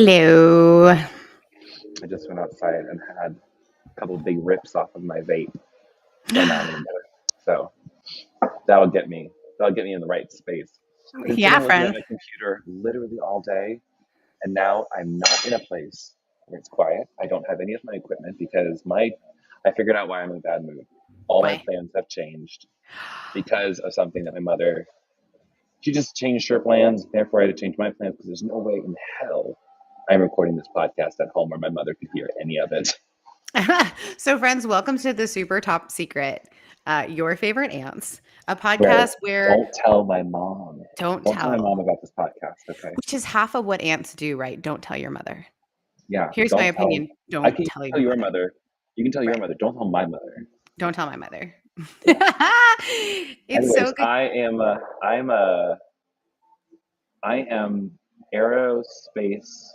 Hello. I just went outside and had a couple of big rips off of my vape. So now I'm in the middle. So that'll get me. That'll get me in the right space. I've been Yeah, sitting looking at friend. my computer literally all day, and now I'm not in a place where it's quiet. I don't have any of my equipment because I figured out why I'm in a bad mood. All my Why? plans have changed because of something that my mother. She just changed her plans. Therefore, I had to change my plans because there's no way in hell I'm recording this podcast at home where my mother could hear any of it. So, friends, welcome to the Super Top Secret, Your Favorite Ants, a Where podcast where don't tell my mom. don't Don't tell my tell, mom about this podcast, okay? which is half of what ants do, right? Don't tell your mother. Yeah, Here's my don't tell. opinion. I Don't can tell tell your your mother. mother. You can tell your Right. mother. Don't tell my mother. Don't tell my mother. Yeah. It's Anyways, so good. I am aerospace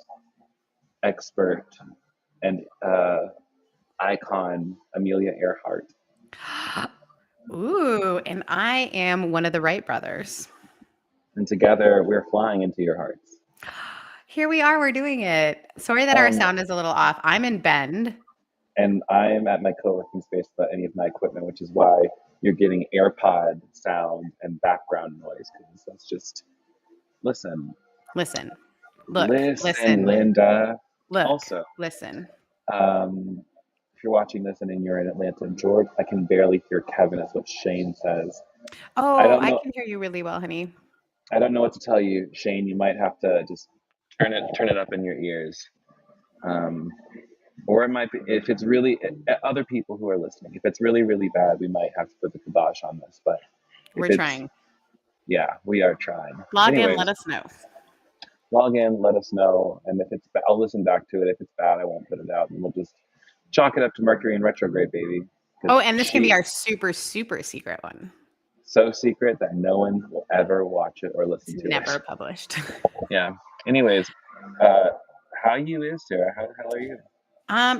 expert and icon Amelia Earhart. Ooh, and I am one of the Wright brothers. And together we're flying into your hearts. Here we are. We're doing it. Sorry that our Um, sound is a little off. I'm in Bend. and I'm at my co-working space without any of my equipment, which is why you're getting AirPod sound and background noise. Because that's just listen, Listen, listen, listen, Linda. look, Also, listen. if you're watching this and you're in Atlanta, George, I can barely hear Kevin. Is what Shane says. I Oh, don't I know. can hear you really well, honey. I don't know what to tell you, Shane. You might have to just turn it up in your ears. Um, or it might be if it's really other people who are listening. If it's really really bad, we might have to put the kibosh on this. But if We're it's trying. yeah, we are trying. Log in, let Anyways, us know. log in, let us know, and if it's bad, I'll listen back to it. If it's bad, I won't put it out, and we'll just chalk it up to Mercury in retrograde, baby. Oh, Because and this can be she's our super, super secret one. so secret that no one will ever watch it or listen It's to it. never published. Yeah. Anyways, uh, how you is Sarah? How the hell are you?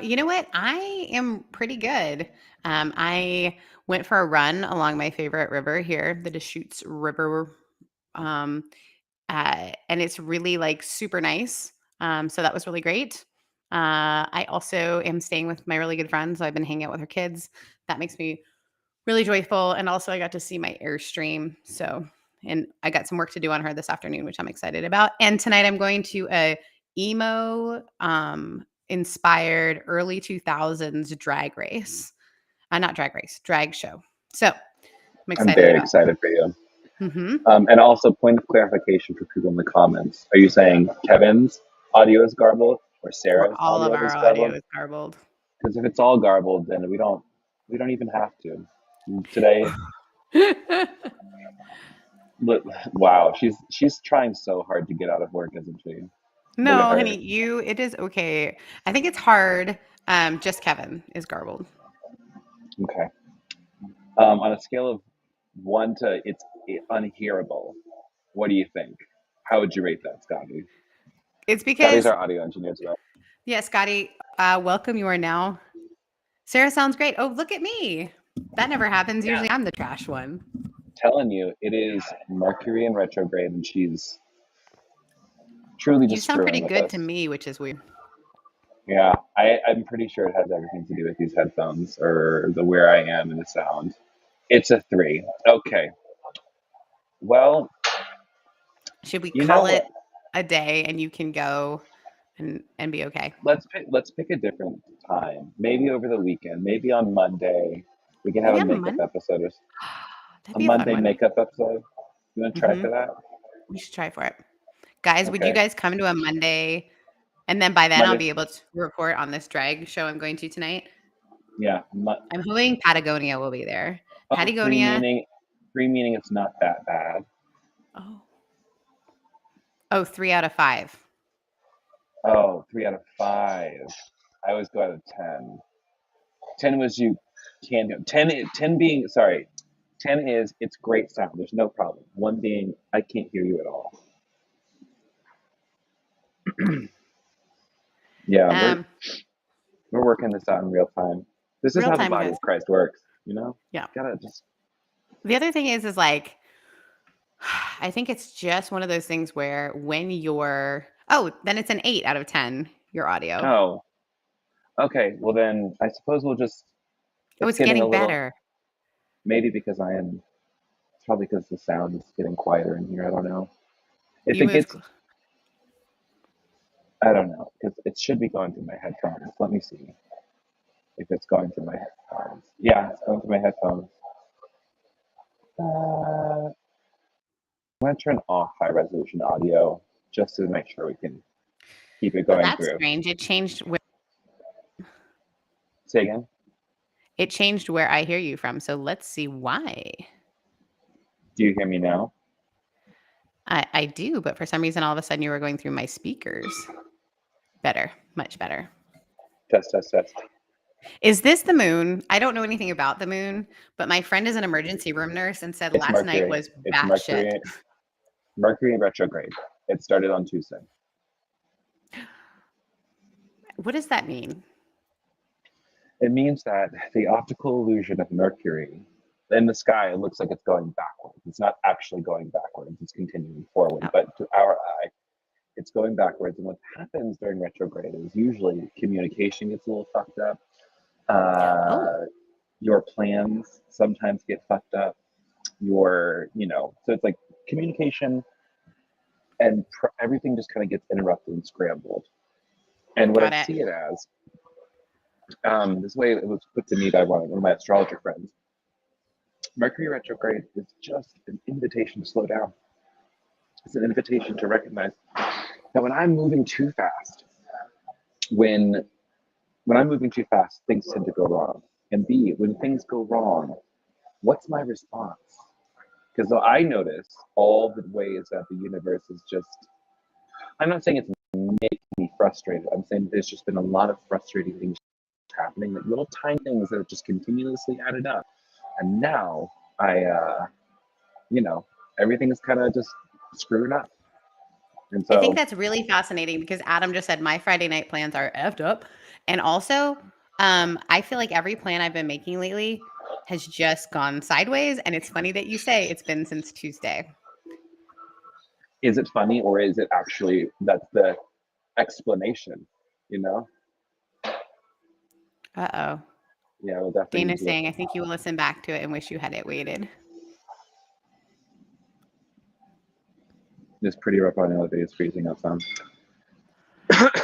You know what? I am pretty good. I went for a run along my favorite river here, the Deschutes River. Um, and it's really like super nice. So that was really great. I also am staying with my really good friend, so I've been hanging out with her kids. That makes me really joyful. And also, I got to see my Airstream. So, and I got some work to do on her this afternoon, which I'm excited about. And tonight, I'm going to a emo inspired early 2000s drag race. Not drag race, drag show. So I'm I'm excited very about excited for you. that. And also, point of clarification for people in the comments: are you saying Kevin's audio is garbled or Or Sarah's all of audio our is audio garbled? is garbled. Because if it's all garbled, then we don't even have to. Today, wow, she's trying so hard to get out of work, isn't she? Look at No, her. honey, it is okay. I think it's hard. Just Kevin is garbled. Okay. On a scale of 1 to it's unhearable, what do you think? How would you rate that, Scotty? It's Scotty's because, our audio engineer today. yeah, Scotty, welcome. You are now. Sarah sounds great. Oh, look at me. That never happens. Yeah. Usually I'm the trash one. Telling you, it is Mercury in retrograde, and she's truly You just sound pretty screwing with good to us. me, which is weird. Yeah, I'm pretty sure it has everything to do with these headphones or the where I am in the sound. It's a 3. Okay. Well, Should we you know call what? it a day and you can go and be okay? Let's pick a different time. Maybe over the weekend. Maybe on Monday. We can have Maybe a on makeup Monday. episode or That'd a be a fun Monday one. makeup episode. You want to try Hmm. for that? We should try for it. Guys, would you Okay. guys come to a Monday? And then by then I'll Monday. be able to report on this drag show I'm going to tonight. Yeah. I'm hoping Patagonia will be there. Oh, three Patagonia. meaning. Three meaning it's not that bad. Oh. Oh, 3 out of 5. Oh, 3 out of 5. I always go out of 10. 10 was you can't do 10. 10 being sorry. 10 is it's great sound. There's no problem. 1 being I can't hear you at all. Yeah, we're Um, we're working this out in real time. This is real how the time, body guys. of Christ works. You know, Yeah. gotta just The other thing is like, I think it's just one of those things where when you're Oh, then it's an 8 out of 10, your audio. Oh, okay. Well, then I suppose we'll just. Oh, It's it's getting a getting little. better. Maybe because I am. It's probably because the sound is getting quieter in here. I don't know. If You it move. gets, I don't know, because it should be going through my headphones. Let me see if it's going through my headphones. Yeah, it's going through my headphones. I'm going to turn off high resolution audio just to make sure we can keep it Well, going that's through. strange. Say again? It changed where I hear you from, so let's see why. Do you hear me now? I do, but for some reason, all of a sudden, you were going through my speakers. Better, much better. Test, test, test. Is this the moon? I don't know anything about the moon, but my friend is an emergency room nurse and said It's last night Mercury. was It's batshit. Mercury. Mercury in retrograde. It started on Tuesday. What does that mean? It means that the optical illusion of Mercury in the sky, it looks like it's going backwards. It's not actually going backwards, it's continuing forward. Oh, But to our eye, it's going backwards. And what happens during retrograde is usually communication gets a little fucked up. oh, Your plans sometimes get fucked up. So it's like communication and everything just kind of gets interrupted and scrambled. And what I got it. see it as, this way it was put to me by one of my astrologer friends. Mercury retrograde is just an invitation to slow down. It's an invitation to recognize that when I'm moving too fast, when I'm moving too fast, things tend to go wrong. And B, when things go wrong, what's my response? Because I notice all the ways that the universe is just, I'm not saying it's making me frustrated. I'm saying there's just been a lot of frustrating things happening, like little tiny things that have just continuously added up. And now you know, everything is kind of just screwed up. And I think so, that's really fascinating because Adam just said my Friday night plans are effed up. And also, I feel like every plan I've been making lately has just gone sideways. And it's funny that you say it's been since Tuesday. is it funny or is it actually that's the explanation? You know? Uh-oh. Yeah, we'll definitely need Dana's to saying, I listen. think you will listen back to it and wish you had it waited. It's pretty rough on the other day. It's freezing outside.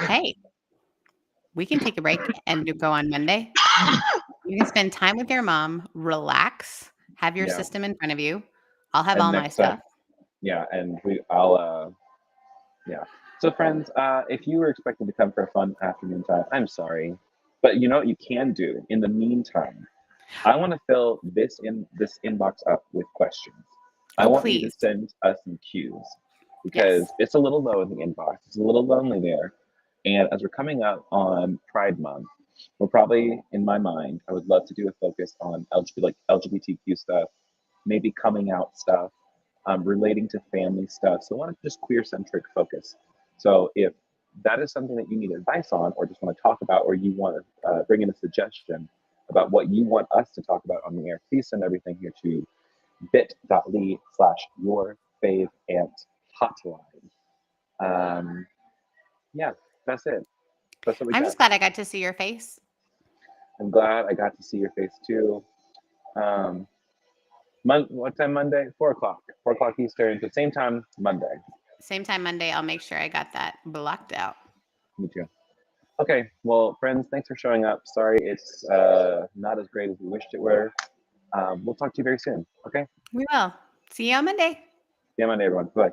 Hey, we can take a break and go on Monday. You can spend time with your mom, relax, have your Yeah, system in front of you. I'll have and all my next time, stuff. yeah, and I'll yeah. So friends, if you were expecting to come for a fun afternoon time, I'm sorry, but you know what you can do in the meantime. I want to fill this inbox up with questions. I Oh, want you to please. send us some cues because Yes. it's a little low in the inbox. It's a little lonely there. And as we're coming up on Pride Month, we're probably, in my mind, I would love to do a focus on LGBTQ stuff, maybe coming out stuff, relating to family stuff. So I want to just queer centric focus. So if that is something that you need advice on, or just want to talk about, or you want to bring in a suggestion about what you want us to talk about on the air, please send everything here to bit.ly/yourfaveaunt hotline. Yeah, that's it. That's what we I'm got. just glad I got to see your face. I'm glad I got to see your face too. Um, what time Monday? 4 o'clock. 4 o'clock Eastern. The same time Monday. Same time Monday, I'll make sure I got that blocked out. Me too. Okay. Well, friends, thanks for showing up. Sorry, it's not as great as we wished it were. We'll talk to you very soon. Okay. We will. See you on Monday. See you Monday, everyone. Bye.